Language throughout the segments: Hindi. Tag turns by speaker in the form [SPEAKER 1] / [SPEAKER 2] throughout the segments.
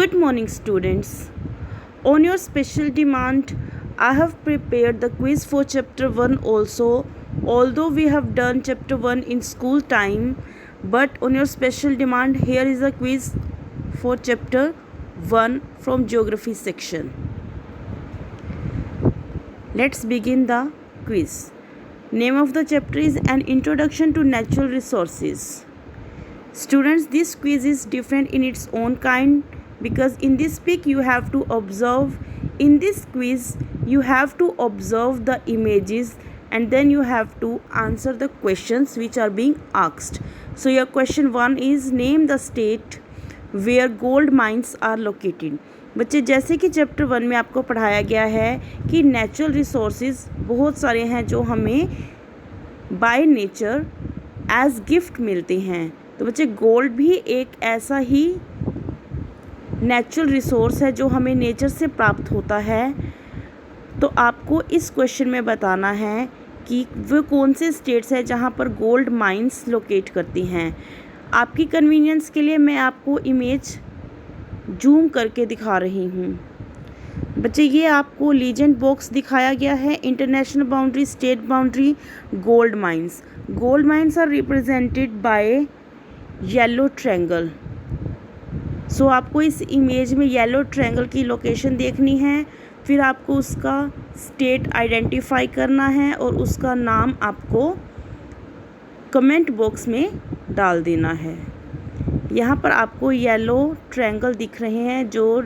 [SPEAKER 1] Good morning, students. On your special demand, I have prepared the quiz for chapter 1 also. Although we have done chapter 1 in school time, but on your special demand, here is a quiz for chapter 1 from geography section. Let's begin the quiz. Name of the chapter is An Introduction to Natural Resources. Students, this quiz is different in its own kind because in this pic you have to observe, in this quiz you have to observe the images and then you have to answer the questions which are being asked. So your question 1 is name the state where gold mines are located. बच्चे, जैसे कि चैप्टर 1 में आपको पढ़ाया गया है कि नेचुरल रिसोर्सेज बहुत सारे हैं जो हमें बाय नेचर एज गिफ्ट मिलते हैं। तो बच्चे, गोल्ड भी एक ऐसा ही नेचुरल रिसोर्स है जो हमें नेचर से प्राप्त होता है। तो आपको इस क्वेश्चन में बताना है कि वो कौन से स्टेट्स हैं जहाँ पर गोल्ड माइंस लोकेट करती हैं। आपकी कन्वीनियंस के लिए मैं आपको इमेज जूम करके दिखा रही हूँ। बच्चे, ये आपको लीजेंड बॉक्स दिखाया गया है। International boundary, state boundary, gold mines. Gold mines are represented by yellow triangle. So आपको इस इमेज में येलो ट्रायंगल की लोकेशन देखनी है, फिर आपको उसका स्टेट आइडेंटिफाई करना है और उसका नाम आपको कमेंट बॉक्स में डाल देना है। यहाँ पर आपको येलो ट्रायंगल दिख रहे हैं जो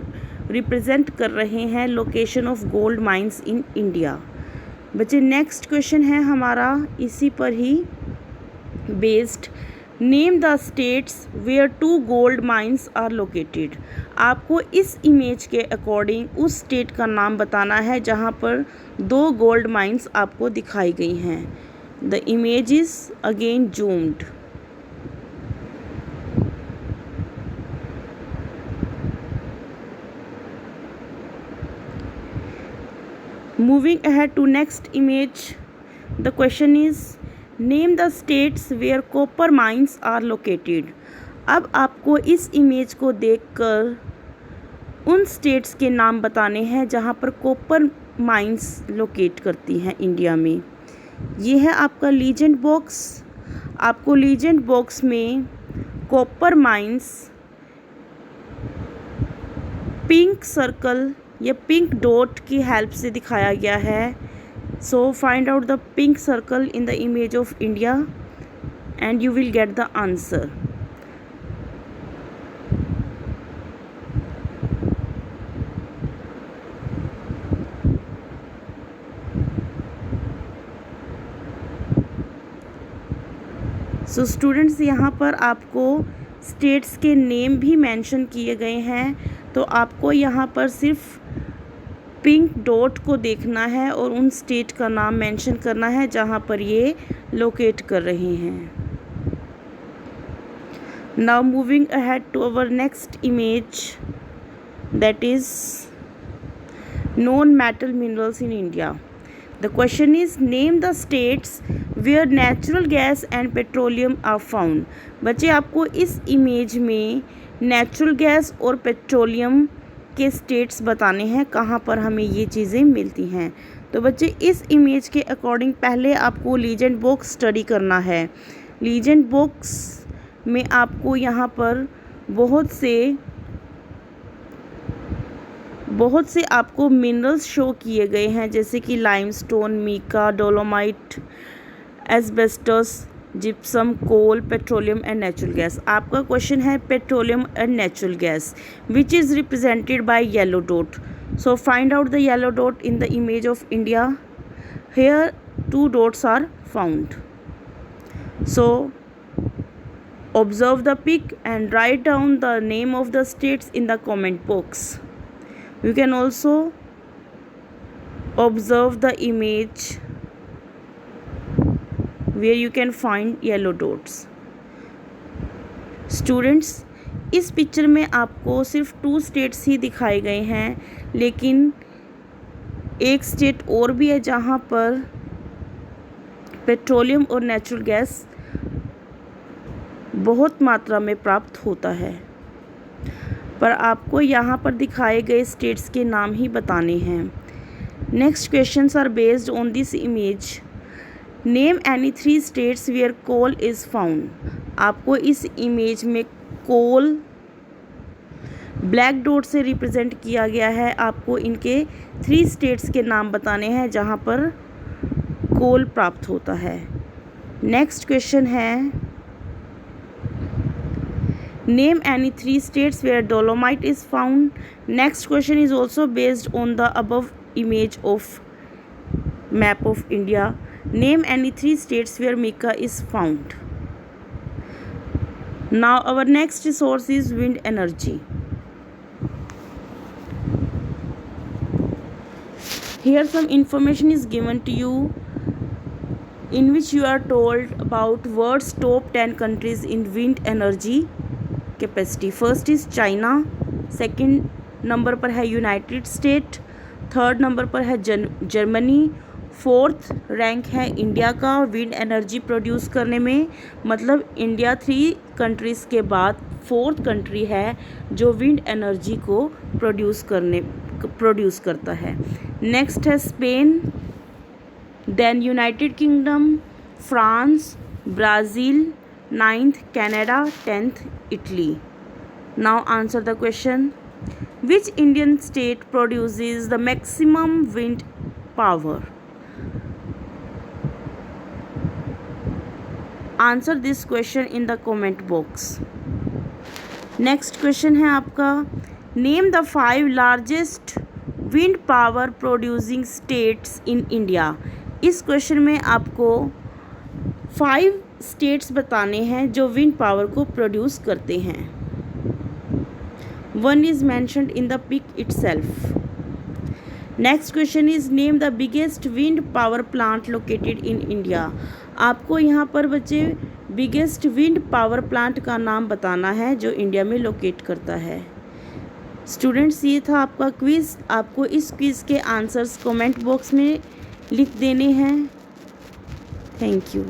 [SPEAKER 1] रिप्रेजेंट कर रहे हैं location of gold mines in India. बच्चे, नेक्स्ट क्वेश्चन है हमारा इसी पर ही based. Name the states where 2 gold mines are located. आपको इस इमेज के अकॉर्डिंग उस स्टेट का नाम बताना है जहाँ पर 2 गोल्ड माइंस आपको दिखाई गई हैं। The image is again zoomed. Moving ahead to next image, the question is name the states where copper mines are located. अब आपको इस इमेज को देखकर उन स्टेट्स के नाम बताने हैं जहाँ पर कॉपर माइंस लोकेट करती हैं इंडिया में। ये है आपका लीजेंड बॉक्स। आपको लीजेंड बॉक्स में कॉपर माइंस पिंक सर्कल या पिंक डॉट की हेल्प से दिखाया गया है। सो find out the pink circle in the image of India and you will get the answer. So students, यहाँ पर आपको स्टेट्स के नेम भी मेंशन किए गए हैं, तो आपको यहाँ पर सिर्फ पिंक डॉट को देखना है और उन स्टेट का नाम मेंशन करना है जहाँ पर ये लोकेट कर रहे हैं। Now moving ahead to our next image, that is non metal minerals in India. The question is name the states where natural gas and petroleum are found. बच्चे, आपको इस इमेज में नेचुरल गैस और पेट्रोलियम के स्टेट्स बताने हैं कहाँ पर हमें ये चीज़ें मिलती हैं। तो बच्चे, इस इमेज के अकॉर्डिंग पहले आपको लीजेंड बॉक्स स्टडी करना है। लीजेंड बॉक्स में आपको यहाँ पर बहुत से आपको मिनरल्स शो किए गए हैं, जैसे कि limestone, mica, dolomite, asbestos, gypsum, coal, petroleum and natural gas. आपका क्वेश्चन है petroleum and natural gas which is represented by yellow dot. So find out the yellow dot in the image of India. Here 2 dots are found. So observe the pic and write down the name of the states in the comment box. You can also observe the image where you can find yellow dots. Students, इस पिक्चर में आपको सिर्फ 2 स्टेट्स ही दिखाए गए हैं, लेकिन एक स्टेट और भी है जहाँ पर पेट्रोलियम और नेचुरल गैस बहुत मात्रा में प्राप्त होता है। पर आपको यहाँ पर दिखाए गए स्टेट्स के नाम ही बताने हैं। Next questions are based on this image. Name any 3 states where coal is found. आपको इस इमेज में कोल ब्लैक डॉट से रिप्रेजेंट किया गया है। आपको इनके 3 स्टेट्स के नाम बताने हैं जहाँ पर कोल प्राप्त होता है। नेक्स्ट क्वेश्चन है, name any 3 states where dolomite is found. Next question is also based on the above image of map of India. Name any 3 states where mica is found. Now our next resource is wind energy. Here some information is given to you in which you are told about world's top 10 countries in wind energy capacity. First is China, second number पर है यूनाइटेड स्टेट, थर्ड नंबर पर है जर्मनी, फोर्थ रैंक है इंडिया का विंड एनर्जी प्रोड्यूस करने में। मतलब इंडिया 3 कंट्रीज़ के बाद 4th कंट्री है जो विंड एनर्जी को प्रोड्यूस करता है। नेक्स्ट है Spain, then United Kingdom, France, Brazil, 9th Canada, 10th Italy. Now answer the question. Which Indian state produces the maximum wind power? Answer this question in the comment box. Next question है आपका, name the 5 largest wind power producing states in India. इस क्वेश्चन में आपको 5 स्टेट्स बताने हैं जो विंड पावर को प्रोड्यूस करते हैं। 1 is mentioned in the pic itself. Next question is name the biggest wind power plant located in India. आपको यहाँ पर बच्चे बिगेस्ट विंड पावर प्लांट का नाम बताना है जो इंडिया में लोकेट करता है। स्टूडेंट्स, ये था आपका क्विज़। आपको इस क्विज़ के आंसर्स कमेंट बॉक्स में लिख देने हैं। Thank you.